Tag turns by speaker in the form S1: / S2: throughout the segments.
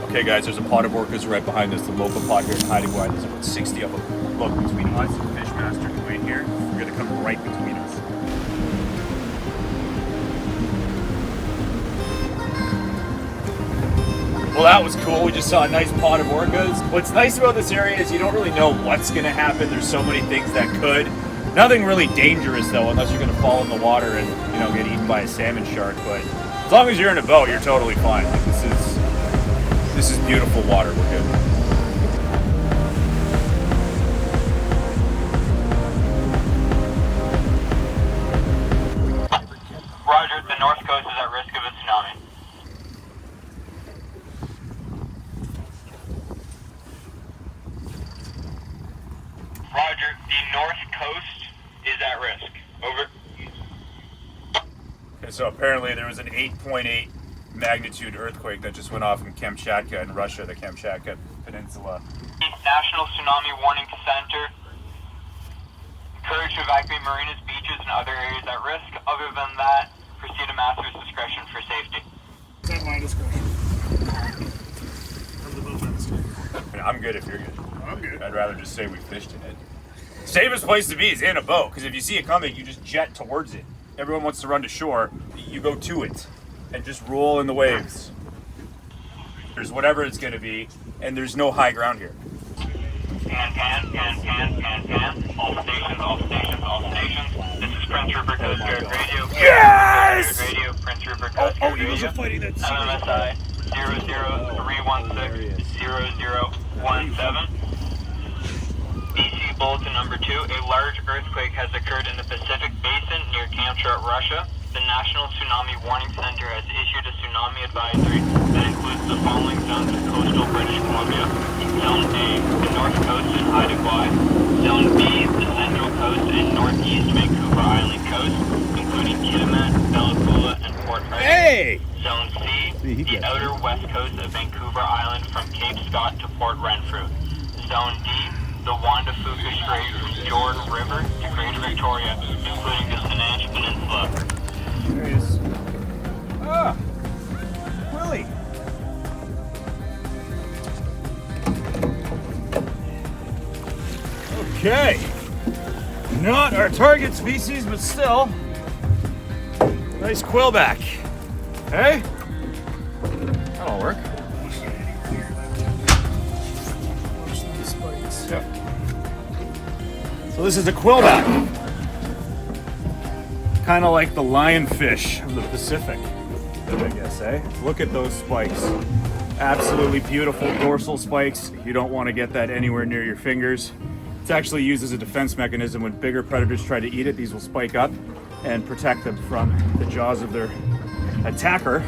S1: Okay guys, there's a pot of orcas right behind us, the local pot here in Haida Gwaii. There's about 60 of them. Look, between us and Fishmaster Gwaii here, they're gonna come right between us. Well, that was cool. We just saw a nice pot of orcas. What's nice about this area is you don't really know what's gonna happen. There's so many things that could. Nothing really dangerous though, unless you're gonna fall in the water and, you know, get eaten by a salmon shark. But as long as you're in a boat, you're totally fine. Like, this is beautiful water. We're good.
S2: Roger, the north coast is at risk of a tsunami. Roger, the north coast is at risk. Over.
S1: Okay, so apparently there was an 8.8 magnitude earthquake that just went off in Kamchatka in Russia, the Kamchatka Peninsula.
S2: National Tsunami Warning Center. Encouraged to evacuate marinas, beaches, and other areas at risk. Other than that, proceed to master's discretion for safety.
S3: It's at my discretion. I'm the boat master.
S1: I'm good if you're good.
S3: I'm good.
S1: I'd rather just say we fished in it. Safest place to be is in a boat, because if you see it coming, you just jet towards it. Everyone wants to run to shore, you go to it and just roll in the waves. There's whatever it's going to be, and there's no high ground here.
S2: Pan. All stations. This is Prince Rupert Coast Guard Radio.
S1: Yes!
S2: Radio, Prince Rupert Coast Guard
S3: Eagles
S2: Radio.
S3: are fighting that sea.
S2: MMSI 00316-0017. BC Bulletin number 2. A large earthquake has occurred in the Pacific Basin near Kamchatka, Russia. The National Tsunami Warning Center has issued a tsunami advisory that includes the following zones of coastal British Columbia. Zone A, the north coast and Haida Gwaii. Zone B, the central coast and northeast Vancouver Island coast, including Kitimat, Bella Coola, and Port Ready.
S1: Hey!
S2: Zone C, the outer west coast of Vancouver Island from Cape Scott to Port Renfrew. Zone D, the Wanda Fuca Strait from Jordan River to Greater Victoria, including the Saanich Peninsula.
S1: There he is. Ah! Willie! Okay. Not our target species, but still. Nice quillback. Hey? That'll work. Yep. So this is a quillback. Kind of like the lionfish of the Pacific, I guess, eh? Look at those spikes. Absolutely beautiful dorsal spikes. You don't want to get that anywhere near your fingers. It's actually used as a defense mechanism. When bigger predators try to eat it, these will spike up and protect them from the jaws of their attacker.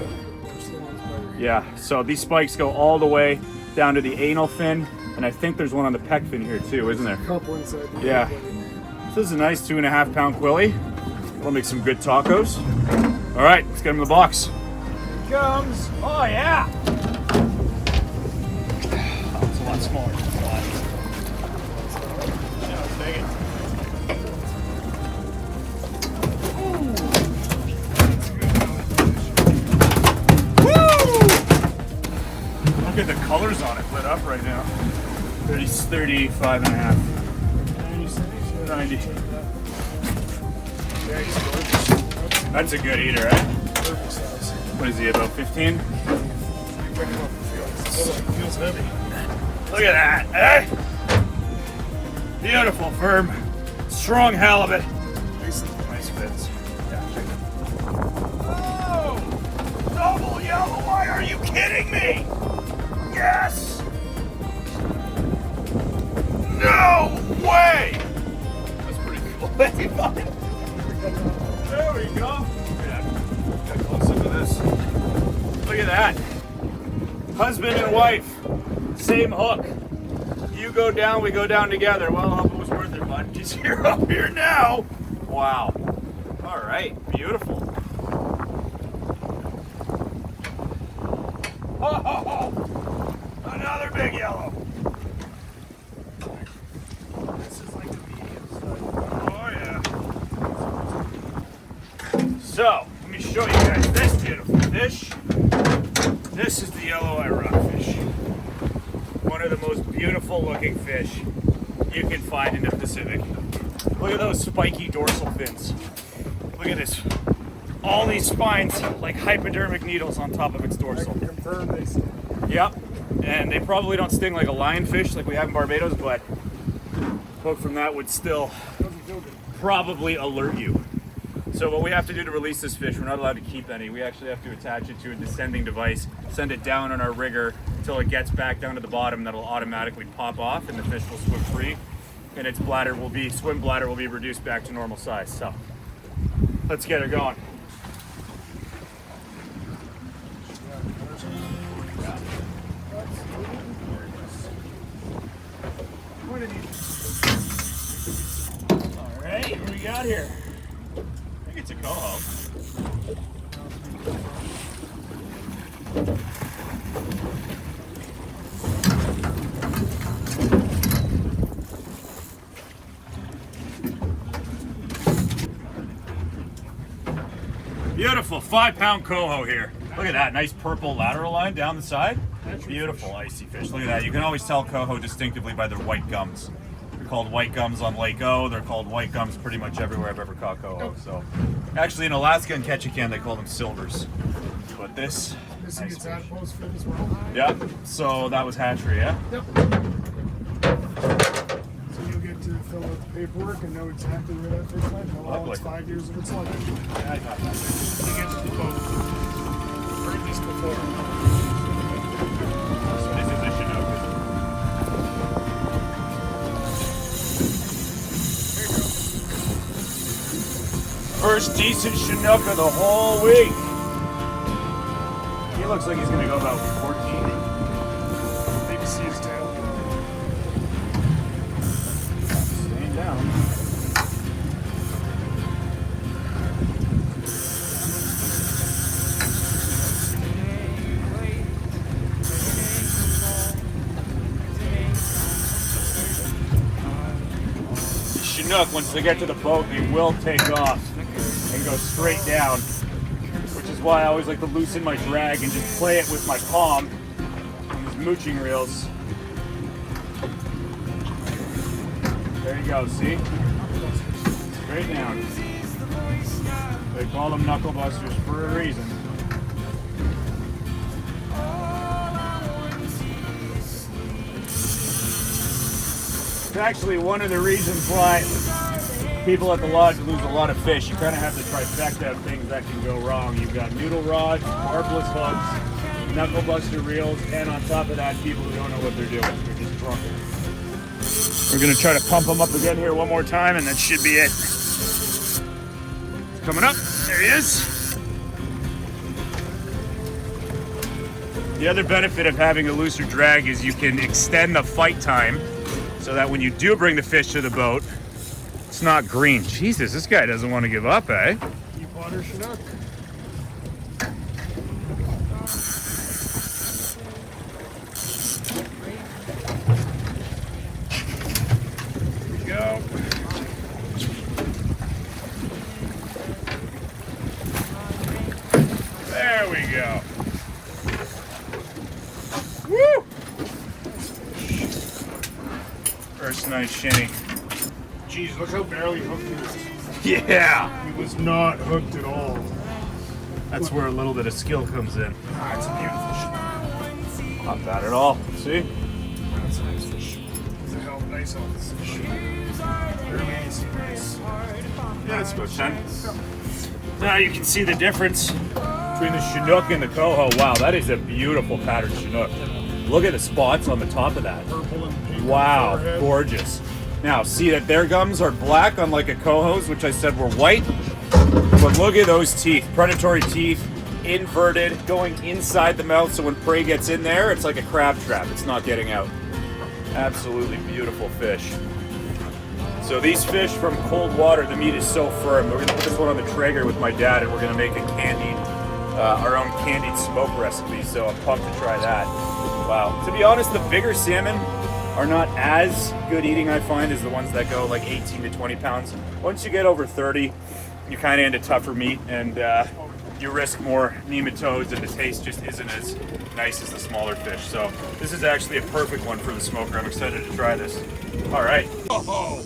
S1: Yeah, so these spikes go all the way down to the anal fin, and I think there's one on the pec fin here too, isn't there?
S3: A couple inside.
S1: Yeah. So this is a nice 2.5 pound quilly. We'll make some good tacos. All right, let's get him in the box. Here comes. Oh yeah. Oh, it's a lot smaller than the last. Yeah, let's take it. Woo! Look at the colors on it lit up right now. 35 and a half. 90. That's a good eater, eh? What is he, about 15?
S3: Feels heavy.
S1: Look at that, eh? Beautiful, firm, strong halibut. Nice fins. Yeah. Oh! Double yellow, why are you kidding me? Yes! No way! That's pretty cool. There we go. Yeah, got close up to this. Look at that. Husband and wife, same hook. You go down, we go down together. Well, I hope it was worth it, bud, because you're up here now. Wow. All right, beautiful. Oh, another big yellow. This is like the medium size. Oh, yeah. So, let me show you guys this beautiful fish. This is the yellow eye rockfish. One of the most beautiful looking fish you can find in the Pacific. Look at those spiky dorsal fins. Look at this. All these spines like hypodermic needles on top of its dorsal.
S3: I can confirm they sting.
S1: Yep. And they probably don't sting like a lionfish like we have in Barbados, but hook from that would still
S3: Doesn't feel good.
S1: probably alert you. So what we have to do to release this fish, we're not allowed to keep any. We actually have to attach it to a descending device, send it down on our rigger until it gets back down to the bottom. That'll automatically pop off and the fish will swim free. And its swim bladder will be reduced back to normal size. So let's get her going. All right, what do we got here? I think it's a coho. Beautiful 5-pound coho here. Look at that nice purple lateral line down the side. Beautiful icy fish. Look at that. You can always tell coho distinctively by their white gums. They're called white gums on Lake O. They're called white gums pretty much everywhere I've ever caught coho. So, actually in Alaska and Ketchikan they call them silvers. But this,
S3: Missing
S1: nice
S3: its
S1: fish.
S3: adipose fit as well.
S1: Yep. So that was hatchery, yeah.
S3: Yep. So you'll get to fill out the paperwork and know exactly where that fish went. How long it's
S1: Lovely.
S3: 5 years of its life.
S1: Yeah, I got that.
S3: You get to the boat. Heard this before.
S1: So this is a Chinook. First decent Chinook of the whole week. He looks like he's gonna go about 14.
S3: Maybe see his tail.
S1: Staying down. Chinook, once they get to the boat, they will take off and go straight down, which is why I always like to loosen my drag and just play it with my palm on these mooching reels. There you go, see? Straight down. They call them knuckle busters for a reason. It's actually one of the reasons why people at the lodge lose a lot of fish. You kind of have the trifecta of things that can go wrong. You've got noodle rods, barbless hooks, knuckle buster reels, and on top of that, people who don't know what they're doing. They're just drunk. We're gonna try to pump them up again here one more time, and that should be it. It's coming up. There he is. The other benefit of having a looser drag is you can extend the fight time so that when you do bring the fish to the boat, it's not green. Jesus, this guy doesn't want to give up, eh?
S3: Deep water Chinook.
S1: Here we go. There we go. Woo! First nice shinny.
S3: Jeez, look how barely hooked he was.
S1: Yeah!
S3: He was not hooked at all.
S1: That's where a little bit of skill comes in.
S3: Ah, it's a beautiful Chinook.
S1: Not bad at all. See?
S3: That's a nice fish. It's a hell of a nice healthy fish. Really easy, nice.
S1: Yeah, it's about 10. Now you can see the difference between the Chinook and the coho. Wow, that is a beautiful patterned Chinook. Look at the spots on the top of that.
S3: Purple and pink.
S1: Wow,
S3: forehead.
S1: gorgeous. Now, see that their gums are black, unlike a coho's, which I said were white. But look at those teeth, predatory teeth, inverted, going inside the mouth, so when prey gets in there, it's like a crab trap. It's not getting out. Absolutely beautiful fish. So these fish from cold water, the meat is so firm. We're gonna put this one on the Traeger with my dad, and we're gonna make a candied, our own candied smoke recipe. So I'm pumped to try that. Wow. To be honest, the bigger salmon are not as good eating, I find, as the ones that go like 18 to 20 pounds. Once you get over 30, you're kind of into tougher meat, and you risk more nematodes and the taste just isn't as nice as the smaller fish. So this is actually a perfect one for the smoker. I'm excited to try this. All right. Oh.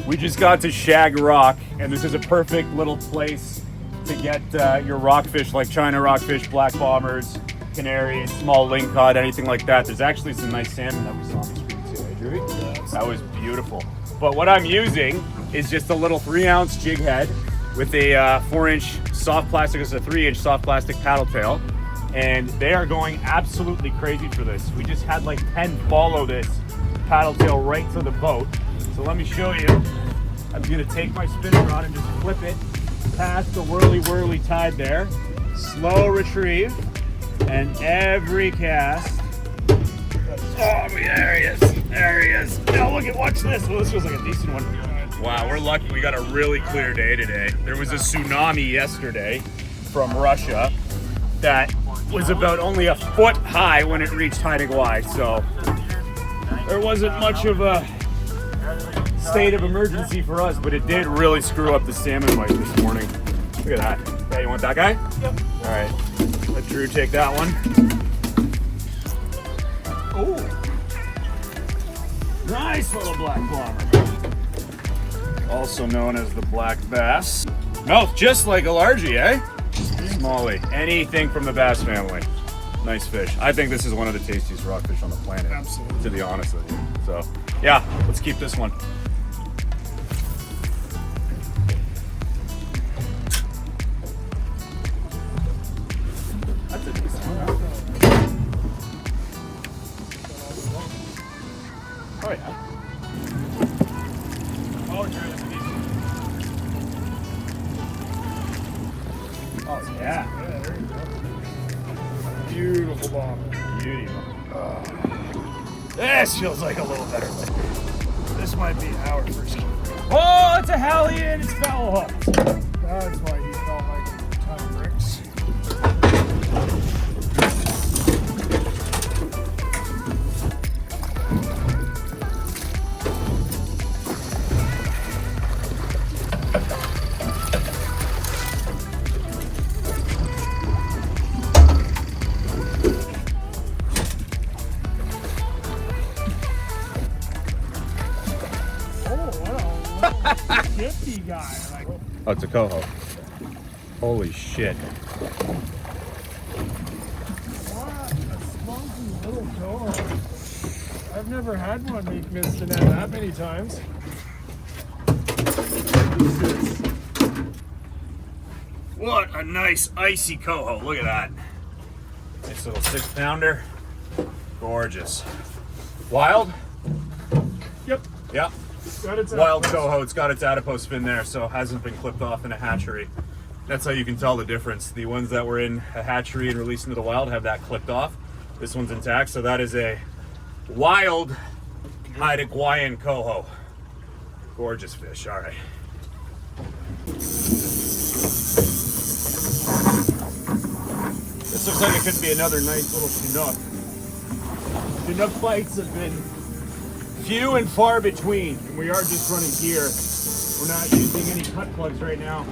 S1: We just got to Shag Rock, and this is a perfect little place to get your rockfish like China rockfish, black bombers, canaries, small lingcod, anything like that. There's actually some nice salmon that we saw on the screen too, eh, Drew? Yeah, that was beautiful. But what I'm using is just a little 3-ounce jig head with a 4-inch soft plastic, it's a 3-inch soft plastic paddle tail, and they are going absolutely crazy for this. We just had like 10 follow this paddle tail right to the boat. So let me show you. I'm gonna take my spinning rod and just flip it past the whirly tide there. Slow retrieve, and every cast. Oh, there he is. There he is. Now look at, watch this. Well, this feels like a decent one. Wow, we're lucky we got a really clear day today. There was a tsunami yesterday from Russia that was about only a foot high when it reached Haida Gwaii. So there wasn't much of a state of emergency for us, but it did really screw up the salmon bite this morning. Look at that. Yeah, you want that guy? Yep. All right. Let Drew take that one. Oh, nice little black bomber. Also known as the black bass. Mouth just like a largie, eh? Smallie. Anything from the bass family. Nice fish. I think this is one of the tastiest rockfish on the planet.
S3: Absolutely.
S1: To be honest with you. So, yeah, let's keep this one. That's a decent one. Oh, yeah. Oh, sure, that's a decent one. Oh, yeah.
S3: Yeah, there you go. Beautiful bomb.
S1: Beautiful. This feels like a little better.
S3: This might be our first kill.
S1: Oh, it's a Hallian. It's foul hooked.
S3: That's why he felt like a ton of bricks. Shifty guy. Like,
S1: Oh, it's a coho. Holy shit.
S3: what a spunky little coho. I've never had one make mist in that many times.
S1: What a nice icy coho. Look at that. Nice little 6-pounder. Gorgeous. Wild?
S3: Yep.
S1: Yep.
S3: Got its
S1: Wild
S3: outpost.
S1: coho. It's got its adipose fin there, so hasn't been clipped off in a hatchery. That's how you can tell the difference. The ones that were in a hatchery and released into the wild have that clipped off. This one's intact, so that is a wild Haida Gwaii coho. Gorgeous fish. All right. This looks like it could be another nice little Chinook. Chinook bites have been few and far between, and we are just running gear. We're not using any cut plugs right now,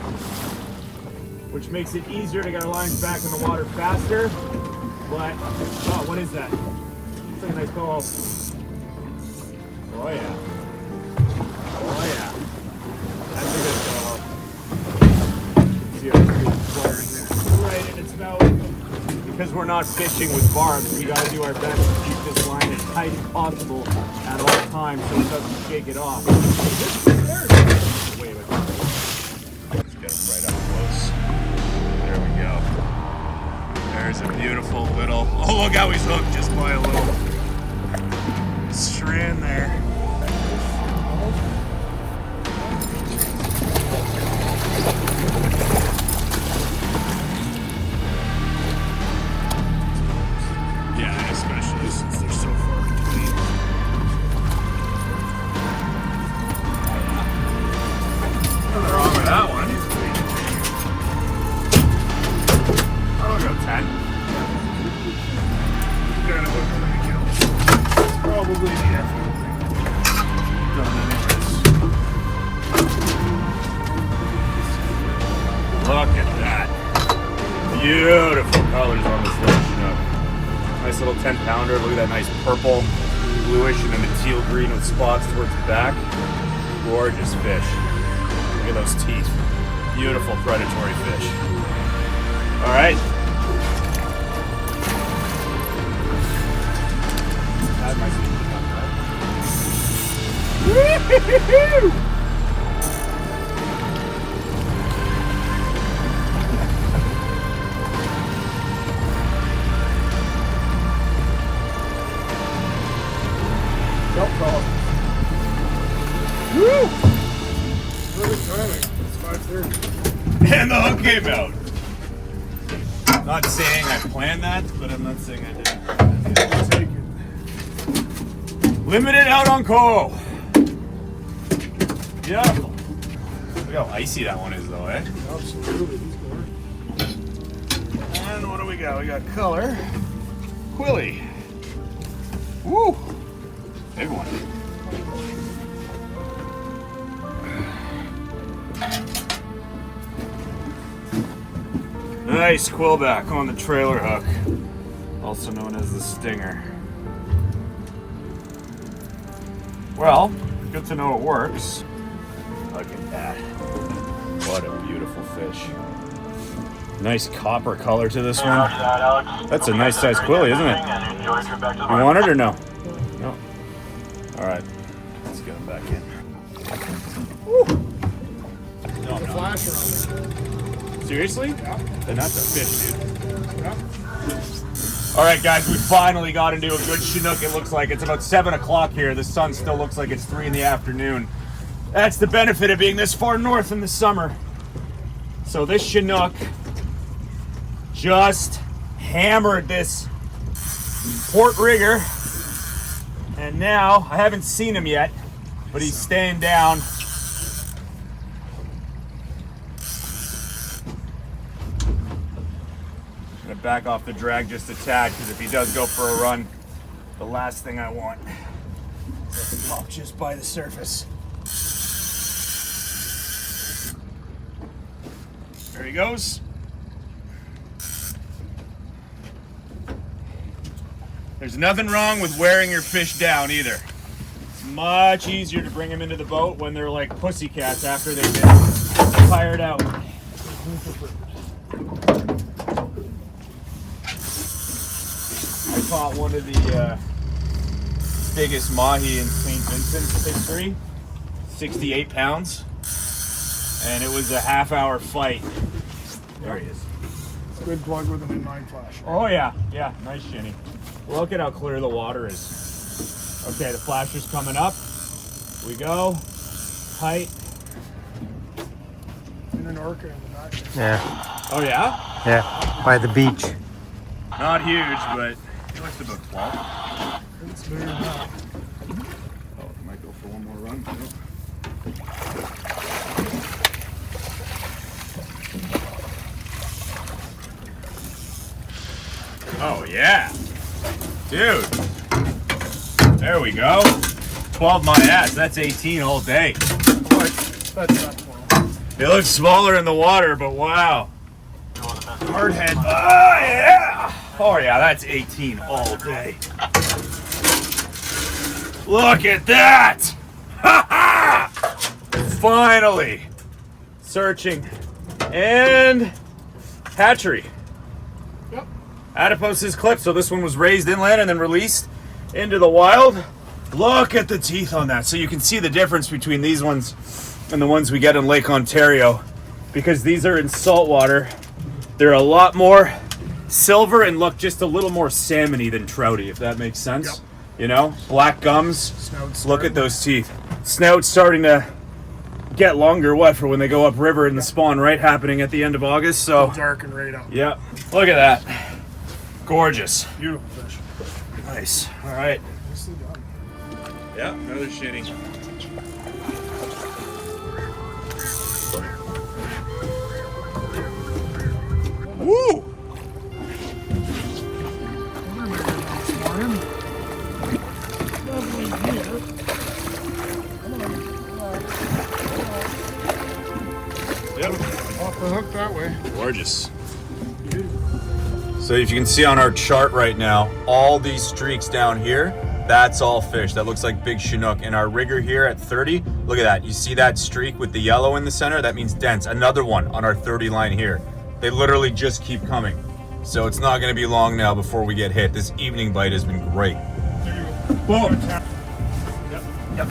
S1: which makes it easier to get our lines back in the water faster. But, oh, what is that? It's like a nice coho. Oh yeah. Oh yeah. That's a good coho. See how it's right in the
S3: Now,
S1: because we're not fishing with barbs, we gotta do our best to keep this line as tight as possible at all times so it doesn't shake it off. Wait. Let's get him right up close. There we go. There's a beautiful little, oh look how he's hooked just by a little strand there. Yeah, especially since they're so far between. Nothing wrong with that one. I'll go 10. Got a hook on the gills. Probably the effort. Done anyways. Look at that. Beautiful colors on this little Chinook. Nice little 10-pounder. Look at that nice purple, bluish, and then the teal green with spots towards the back. Gorgeous fish. Look at those teeth. Beautiful predatory fish. All right. That might be enough, right?
S3: Kelp call. Woo! Perfect timing. It's 5:30.
S1: And the hook came out. Not saying I planned that, but I'm not saying I didn't.
S3: I'll take it.
S1: Limited out on coal. Beautiful. Look how icy that one is, though, eh?
S3: Absolutely. He's going.
S1: And what do we got? We got color. Quilly. Woo! Big one. Nice quillback on the trailer hook, also known as the stinger. Well, good to know it works. Look at that. What a beautiful fish. Nice copper color to this one. That's a nice size quilly, isn't it? You want it or no? No. All right, let's get him back in. Woo. No,
S3: The flasher on
S1: seriously?
S3: Yeah.
S1: Then that's a fish, dude.
S3: it. Yeah.
S1: All right, guys, we finally got into a good Chinook. It looks like it's about 7 o'clock here. The sun still looks like it's 3 in the afternoon. That's the benefit of being this far north in the summer. So this Chinook just hammered this port rigger. And now, I haven't seen him yet, but he's staying down. Gonna back off the drag just a tad, because if he does go for a run, the last thing I want is to pop just by the surface. There he goes. There's nothing wrong with wearing your fish down either. It's much easier to bring them into the boat when they're like pussycats after they've been tired out. I caught one of the biggest mahi in St. Vincent's history, 68 pounds, and it was a half-hour fight. There he is.
S3: It's a good plug with an inline flash.
S1: Oh yeah, yeah, nice shinny. Look at how clear the water is. Okay, the flasher's coming up. We go. Tight.
S3: In an orca in the back.
S4: Yeah,
S1: Oh yeah?
S4: yeah, by the beach.
S1: Not huge, but he looks about 12.
S3: It's bigger than that.
S1: Oh, might go for one more run. Oh yeah. Dude. There we go. 12 my ass. That's 18 all day.
S3: That's not 12.
S1: It looks smaller in the water, but wow. Hard head. Oh yeah. Oh yeah, that's 18 all day. Look at that. Ha ha. Finally. Searching. And hatchery. adipose is clipped. So this one was raised inland and then released into the wild. Look at the teeth on that. So you can see the difference between these ones and the ones we get in Lake Ontario, because these are in saltwater. They're a lot more silver and look just a little more salmony than trouty, if that makes sense.
S3: Yep.
S1: You know, black gums.
S3: Snout's
S1: Look at those teeth. Snout's starting to get longer, what, for when they go upriver and the spawn, right, happening at the end of August. So
S3: darken right up.
S1: yeah, look at that. Gorgeous.
S3: Beautiful fish.
S1: Nice. All right.
S3: Nicely done.
S1: Yeah, another shitty. Woo! Yep.
S3: Off the hook that way.
S1: Gorgeous. So if you can see on our chart right now, all these streaks down here, that's all fish. That looks like big Chinook. And our rigger here at 30, look at that. You see that streak with the yellow in the center? That means dense. Another one on our 30 line here. They literally just keep coming. So it's not gonna be long now before we get hit. This evening bite has been great. Boom. Yep. Yep.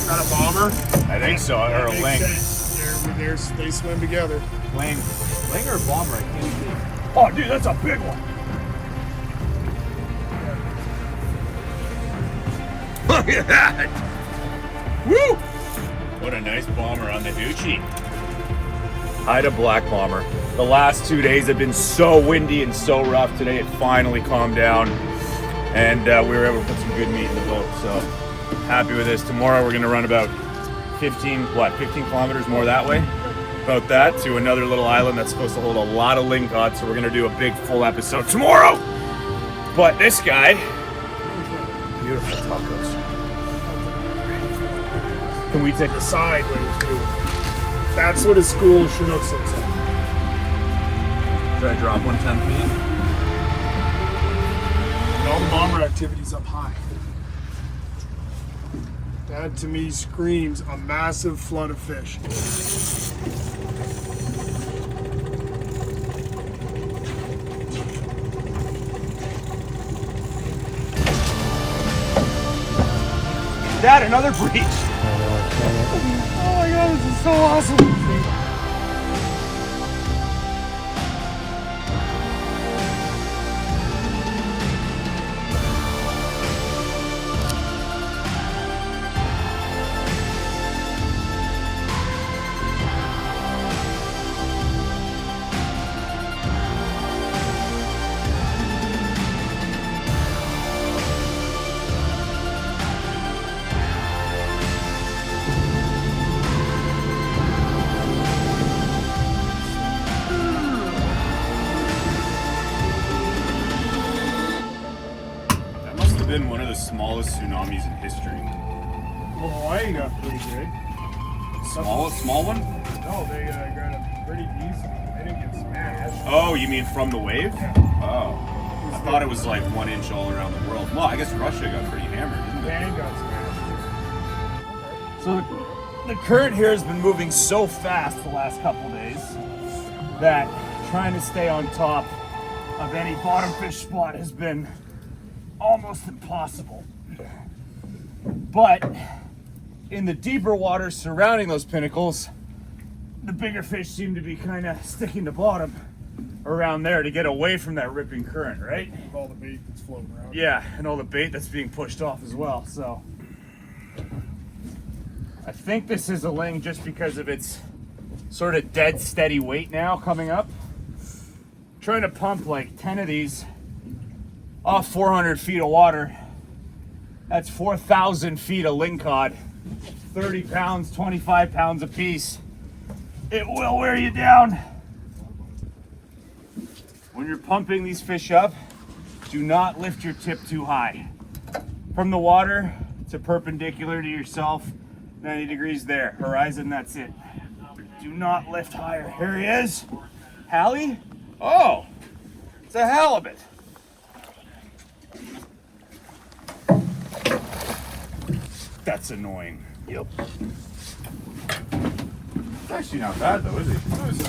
S3: Got a bomber?
S1: I think so, or a ling.
S3: They swim together.
S1: Ling or bomber, I can't see.
S3: Oh, dude, that's a big one.
S1: Look at that! Woo! What a nice bomber on the Hoochie. Haida black bomber. The last 2 days have been so windy and so rough. Today it finally calmed down, and we were able to put some good meat in the boat. So happy with this. Tomorrow we're gonna run about 15 kilometers more that way. About that to another little island that's supposed to hold a lot of lingcod. So we're gonna do a big full episode tomorrow. But this guy, beautiful tacos. Can we take
S3: The side what he's doing. That's what a school of Chinooks looks like.
S1: Should I drop 110 feet?
S3: And all the bomber activity's up high. That to me screams a massive flood of fish.
S1: Dad, another breach. Oh my god, this is so awesome. Been one of the smallest tsunamis in history.
S3: Well, Hawaii got pretty big.
S1: Small one?
S3: No, they got it pretty easy. They didn't get smashed.
S1: Oh, you mean from the wave?
S3: Yeah.
S1: Oh. I thought it was like 1 inch all around the world. Well, I guess Russia got pretty hammered, didn't it?
S3: Japan got smashed.
S1: So the current here has been moving so fast the last couple days that trying to stay on top of any bottom fish spot has been almost impossible. But in the deeper waters surrounding those pinnacles, the bigger fish seem to be kind of sticking to bottom around there to get away from that ripping current, right?
S3: With all the bait that's floating around.
S1: Yeah, and all the bait that's being pushed off as well. So I think this is a ling just because of its sort of dead steady weight now coming up. Trying to pump like 10 of these off 400 feet of water. That's 4,000 feet of lingcod. 30 pounds, 25 pounds a piece. It will wear you down. When you're pumping these fish up, do not lift your tip too high. From the water to perpendicular to yourself, 90 degrees there. Horizon, that's it. Do not lift higher. Here he is. Hallie? Oh, it's a halibut. that's annoying. Yep. It's actually not bad though, is it?
S3: No, it's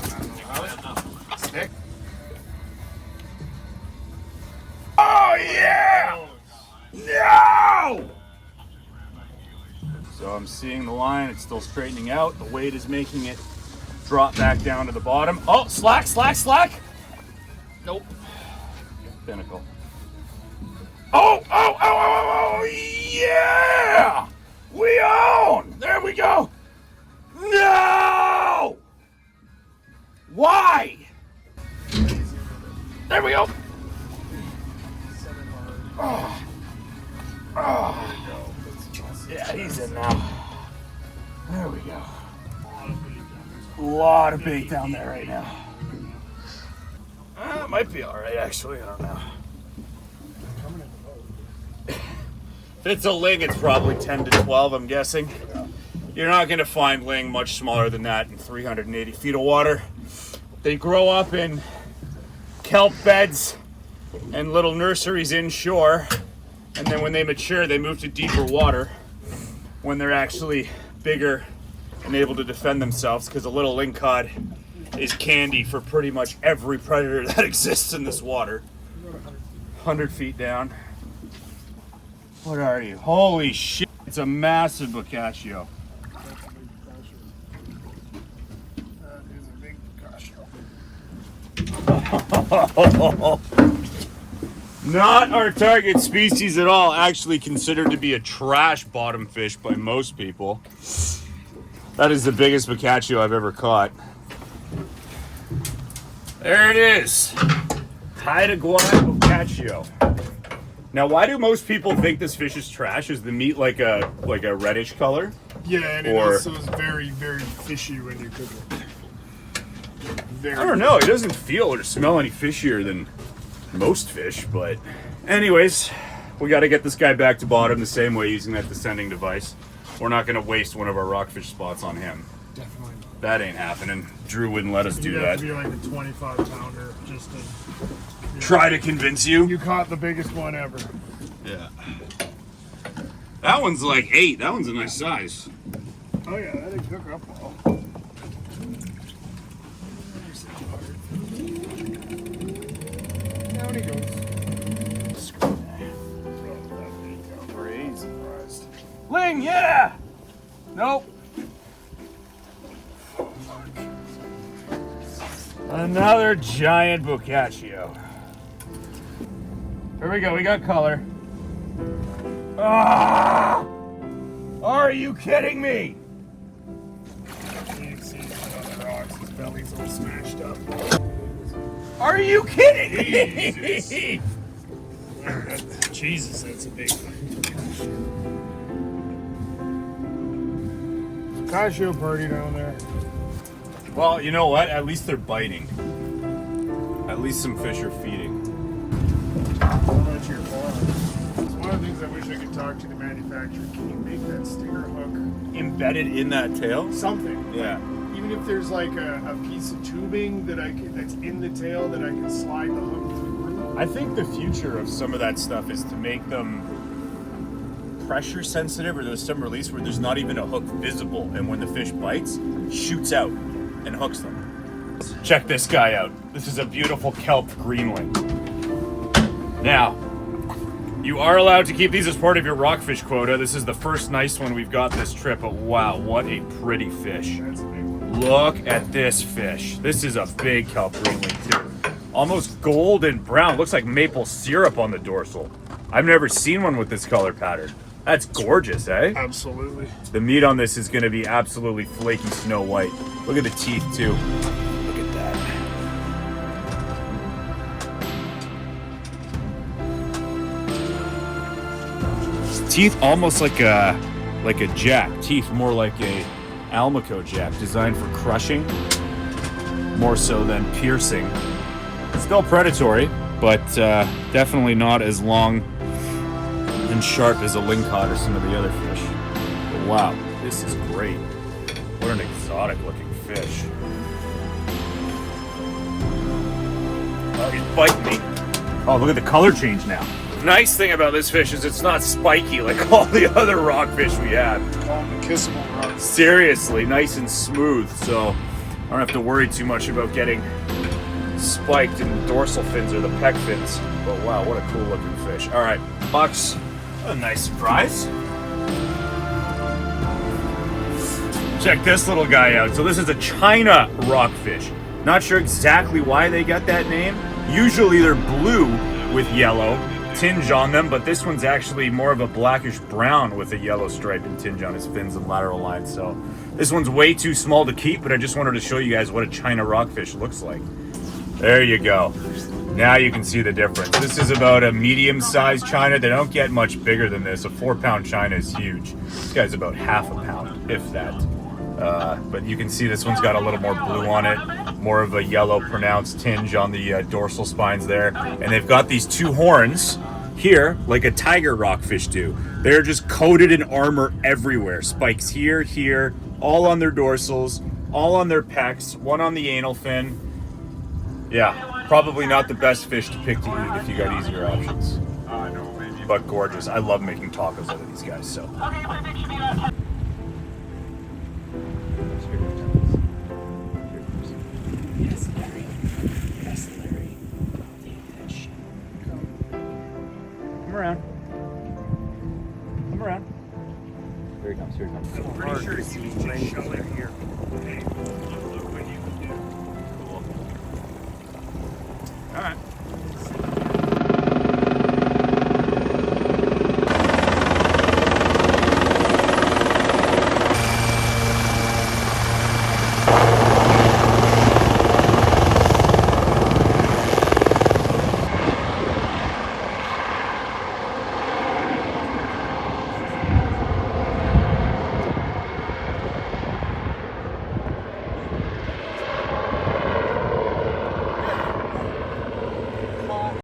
S3: not bad. Stick.
S1: Oh yeah! No! So I'm seeing the line, it's still straightening out. The weight is making it drop back down to the bottom. Oh, slack, slack, slack! Nope. Pinnacle. Oh, oh, oh, oh, oh, yeah! We own! There we go! No! Why? There we go! Oh. Oh. Yeah, he's in now. There we go. A lot of bait down there right now. It might be alright actually, I don't know. If it's a ling, it's probably 10 to 12, I'm guessing. You're not going to find ling much smaller than that in 380 feet of water. They grow up in kelp beds and little nurseries inshore, and then when they mature, they move to deeper water when they're actually bigger and able to defend themselves, because a little lingcod is candy for pretty much every predator that exists in this water. 100 feet down. What are you? Holy shit, it's a massive bocaccio.
S3: That is a big bocaccio.
S1: Not our target species at all. Actually considered to be a trash bottom fish by most people. That is the biggest bocaccio I've ever caught. There it is. Haida Gwaii bocaccio. Now, why do most people think this fish is trash? Is the meat like a reddish color?
S3: Yeah, and it also is very, very fishy when you cook it. Very
S1: I don't know. It doesn't feel or smell any fishier than most fish, but anyways, we got to get this guy back to bottom the same way using that descending device. We're not going to waste one of our rockfish spots on him.
S3: Definitely not.
S1: That ain't happening. Drew wouldn't let us do
S3: You'd
S1: that.
S3: have to be like a 25-pounder just to...
S1: Try to convince you.
S3: You caught the biggest one ever.
S1: Yeah. That one's like 8. That one's a nice size.
S3: Oh yeah, that didn't cook up well. Down he goes.
S1: Crazy. Ling, yeah! Nope. Another giant bocaccio. Here we go, we got color. Ah! Are you kidding me?
S3: You can see on the rocks, his belly's all smashed up.
S1: Are you kidding me?
S3: Jesus, that's a big one. Bocaccio party down there.
S1: Well, you know what? At least they're biting. At least some fish are feeding.
S3: That's your farm. It's one of the things I wish I could talk to the manufacturer. Can you make that stinger hook
S1: Embedded in that tail?
S3: something?
S1: Yeah.
S3: Even if there's like a piece of tubing that that's in the tail that I can slide the hook through.
S1: I think the future of some of that stuff is to make them pressure sensitive, or there's some release where there's not even a hook visible, and when the fish bites, shoots out and hooks them. Check this guy out. This is a beautiful kelp greenling. Now, you are allowed to keep these as part of your rockfish quota. This is the first nice one we've got this trip, but wow, what a pretty fish.
S3: That's a big one.
S1: Look at this fish. This is a big kelp greenling too. Almost golden brown. Looks like maple syrup on the dorsal. I've never seen one with this color pattern. That's gorgeous, eh?
S3: Absolutely.
S1: The meat on this is going to be absolutely flaky snow white. Look at the teeth too. Look at that. Teeth almost like a jack. Teeth more like a Almaco jack, designed for crushing more so than piercing. Still predatory, but definitely not as long and sharp as a lingcod or some of the other fish. But wow, this is great. What an exotic looking fish. Oh, he's biting me. Oh, look at the color change now. Nice thing about this fish is it's not spiky like all the other rockfish we have.
S3: Kissable rock.
S1: Seriously, nice and smooth, so I don't have to worry too much about getting spiked in the dorsal fins or the pec fins. But wow, what a cool looking fish. All right, bucks, a nice surprise. Check this little guy out. So this is a China rockfish. Not sure exactly why they got that name. Usually they're blue with yellow tinge on them, but this one's actually more of a blackish brown with a yellow stripe and tinge on his fins and lateral lines. So this one's way too small to keep, but I just wanted to show you guys what a China rockfish looks like. There you go. Now you can see the difference. This is about a medium-sized China. They don't get much bigger than this. A 4-pound China is huge. This guy's about half a pound, if that. But you can see this one's got a little more blue on it, more of a yellow pronounced tinge on the dorsal spines there. And they've got these two horns here, like a tiger rockfish do. They're just coated in armor everywhere. Spikes here, here, all on their dorsals, all on their pecs, one on the anal fin. Yeah, probably not the best fish to pick to eat if you got easier options. But gorgeous. I love making tacos out of these guys, so.
S4: Yes, Larry. Yes, Larry. Take that shit.
S1: Come around. Come around. Here he comes, here he comes.
S3: I'm pretty sure he's just showing here.